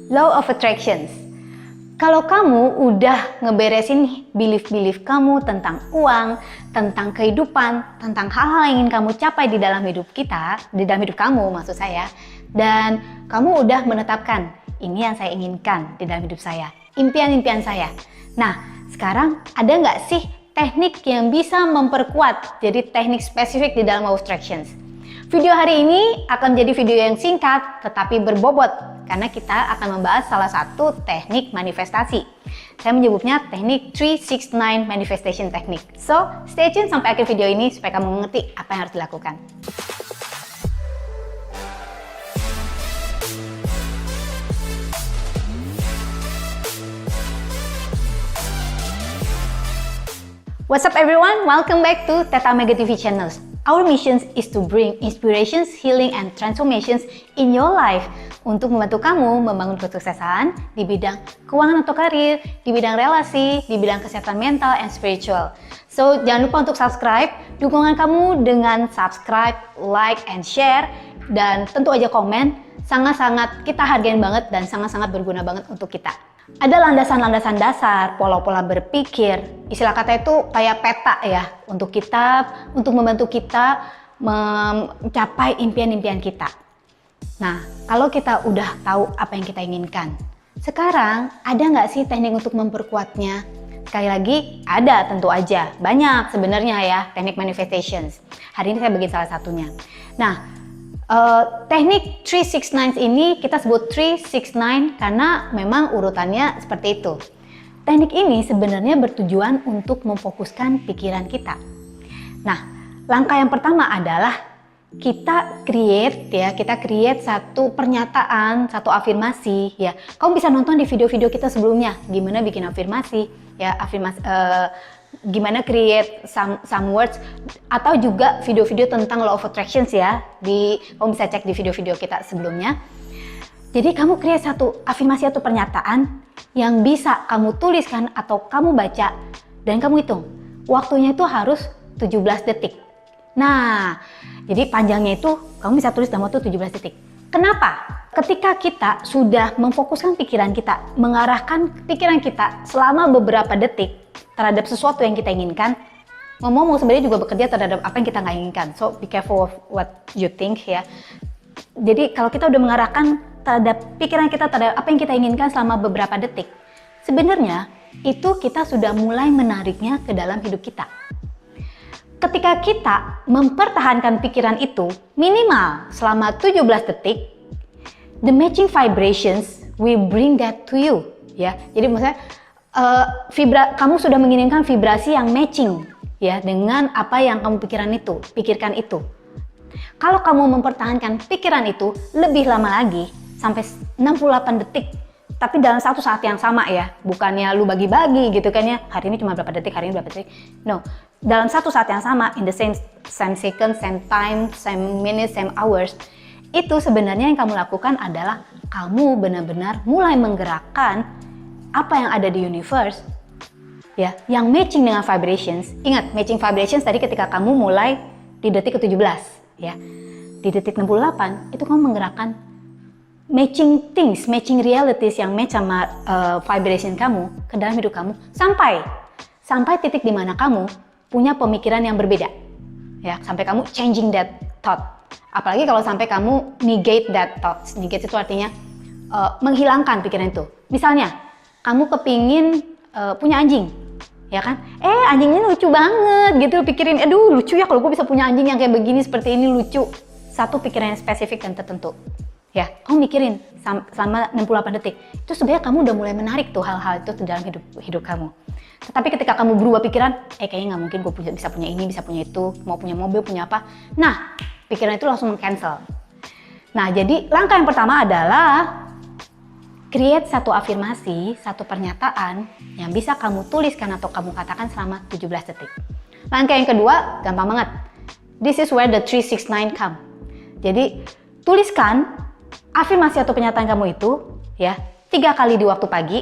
Law of Attractions. Kalau kamu udah ngeberesin nih belief-belief kamu tentang uang, tentang kehidupan, tentang hal-hal yang ingin kamu capai di dalam hidup kita, di dalam hidup kamu maksud saya, dan kamu udah menetapkan ini yang saya inginkan di dalam hidup saya, impian-impian saya. Nah, sekarang ada nggak sih teknik yang bisa memperkuat, jadi teknik spesifik di dalam Law of Attractions? Video hari ini akan jadi video yang singkat tetapi berbobot karena kita akan membahas salah satu teknik manifestasi. Saya menyebutnya teknik 369 manifestation technique. So, stay tune sampai akhir video ini supaya kamu mengerti apa yang harus dilakukan. What's up everyone? Welcome back to Theta Mega TV Channels. Our mission is to bring inspirations, healing, and transformations in your life untuk membantu kamu membangun kesuksesan di bidang keuangan atau karir, di bidang relasi, di bidang kesehatan mental and spiritual. So, jangan lupa untuk subscribe. Dukungan kamu dengan subscribe, like, and share, dan tentu aja komen, sangat-sangat kita hargain banget dan sangat-sangat berguna banget untuk kita. Ada landasan-landasan dasar, pola-pola berpikir, istilah kata itu kayak peta ya, untuk membantu kita mencapai impian-impian kita. Nah, kalau kita udah tahu apa yang kita inginkan, sekarang ada nggak sih teknik untuk memperkuatnya? Sekali lagi, ada tentu aja, banyak sebenarnya ya teknik manifestations. Hari ini saya bagi salah satunya. Nah, teknik 369 ini kita sebut 369 karena memang urutannya seperti itu. Teknik ini sebenarnya bertujuan untuk memfokuskan pikiran kita. Nah, langkah yang pertama adalah kita create satu pernyataan, satu afirmasi ya. Kamu bisa nonton di video-video kita sebelumnya gimana bikin afirmasi ya, gimana create some words, atau juga video-video tentang Law of Attractions ya, kamu bisa cek di video-video kita sebelumnya. Jadi kamu create satu afirmasi atau pernyataan yang bisa kamu tuliskan atau kamu baca dan kamu hitung. Waktunya itu harus 17 detik. Nah, jadi panjangnya itu kamu bisa tulis dalam waktu 17 detik. Kenapa? Ketika kita sudah memfokuskan pikiran kita, mengarahkan pikiran kita selama beberapa detik terhadap sesuatu yang kita inginkan, ngomong sebenarnya juga bekerja terhadap apa yang kita nggak inginkan. So, be careful of what you think ya. Jadi, kalau kita udah mengarahkan terhadap pikiran kita terhadap apa yang kita inginkan selama beberapa detik, sebenarnya itu kita sudah mulai menariknya ke dalam hidup kita. Ketika kita mempertahankan pikiran itu minimal selama 17 detik, the matching vibrations will bring that to you ya. Jadi maksudnya kamu sudah menginginkan vibrasi yang matching ya dengan apa yang kamu pikirkan itu. Kalau kamu mempertahankan pikiran itu lebih lama lagi sampai 68 detik, tapi dalam satu saat yang sama ya, bukannya lu bagi-bagi gitu kan ya, hari ini cuma berapa detik, hari ini berapa detik. No, dalam satu saat yang sama, in the same second, same time, same minute, same hours, itu sebenarnya yang kamu lakukan adalah kamu benar-benar mulai menggerakkan apa yang ada di universe ya, yang matching dengan vibrations. Ingat, matching vibrations tadi ketika kamu mulai di detik ke-17 ya. Di detik 68 itu kamu menggerakkan matching things, matching realities yang match sama vibration kamu ke dalam hidup kamu sampai titik di mana kamu punya pemikiran yang berbeda. Ya, sampai kamu changing that thought. Apalagi kalau sampai kamu negate that thought. Negate itu artinya menghilangkan pikiran itu. Misalnya, kamu kepingin punya anjing, ya kan? Anjing ini lucu banget gitu, pikirin, aduh lucu ya kalau gue bisa punya anjing yang kayak begini, seperti ini, lucu. Satu pikiran yang spesifik dan tertentu. Ya, kamu mikirin selama 68 detik. Itu sebenarnya kamu udah mulai menarik tuh hal-hal itu ke dalam hidup kamu. Tetapi ketika kamu berubah pikiran, kayaknya nggak mungkin gue bisa punya ini, bisa punya itu, mau punya mobil, punya apa. Nah, pikiran itu langsung meng-cancel. Nah, jadi langkah yang pertama adalah create satu afirmasi, satu pernyataan yang bisa kamu tuliskan atau kamu katakan selama 17 detik. Langkah yang kedua, gampang banget. This is where the 369 come. Jadi, tuliskan afirmasi atau pernyataan kamu itu ya 3 kali di waktu pagi,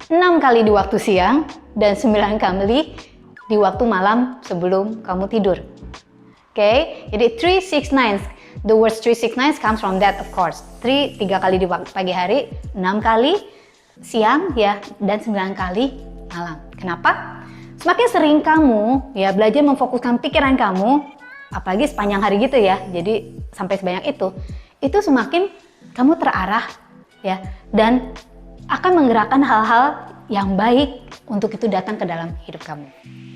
6 kali di waktu siang, dan 9 kali di waktu malam sebelum kamu tidur. Oke, jadi 369. The word 369 comes from that, of course. 3 kali di pagi hari, 6 kali siang ya, dan 9 kali malam. Kenapa? Semakin sering kamu ya belajar memfokuskan pikiran kamu, apalagi sepanjang hari gitu ya, jadi sampai sebanyak itu semakin kamu terarah ya, dan akan menggerakkan hal-hal yang baik untuk itu datang ke dalam hidup kamu.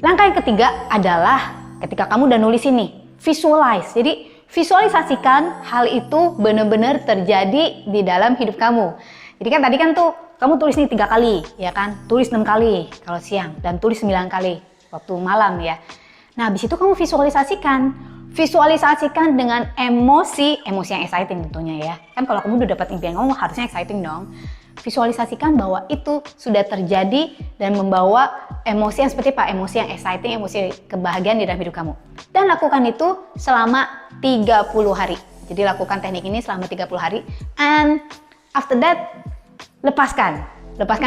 Langkah yang ketiga adalah ketika kamu udah nulis ini, visualize. Jadi visualisasikan hal itu benar-benar terjadi di dalam hidup kamu. Jadi kan tadi kan tuh kamu tulis nih 3 kali, ya kan? Tulis 6 kali kalau siang dan tulis 9 kali waktu malam ya. Nah, habis itu kamu visualisasikan. Visualisasikan dengan emosi yang exciting tentunya ya. Kan kalau kamu udah dapat impian kamu harusnya exciting dong. Visualisasikan bahwa itu sudah terjadi dan membawa emosi yang seperti apa? Emosi yang exciting, emosi kebahagiaan di dalam hidup kamu. Dan lakukan itu selama 30 hari. Jadi lakukan teknik ini selama 30 hari. And after that, lepaskan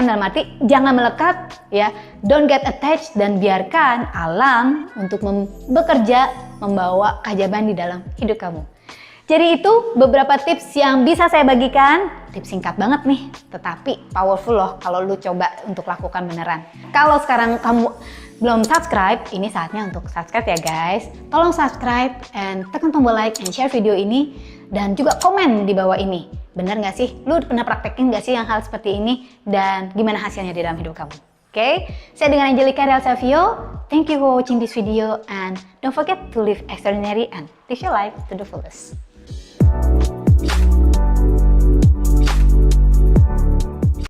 dalam arti jangan melekat ya, don't get attached, dan biarkan alam untuk bekerja membawa keajaiban di dalam hidup kamu. Jadi itu beberapa tips yang bisa saya bagikan, tips singkat banget nih, tetapi powerful loh kalau lu coba untuk lakukan beneran. Kalau sekarang kamu belum subscribe, ini saatnya untuk subscribe ya guys. Tolong subscribe and tekan tombol like and share video ini, dan juga komen di bawah ini. Bener gak sih? Lu pernah praktekin gak sih yang hal seperti ini? Dan gimana hasilnya di dalam hidup kamu? Oke? Saya dengan Angelica Real Savio. Thank you for watching this video, and don't forget to live extraordinary and live your life to the fullest.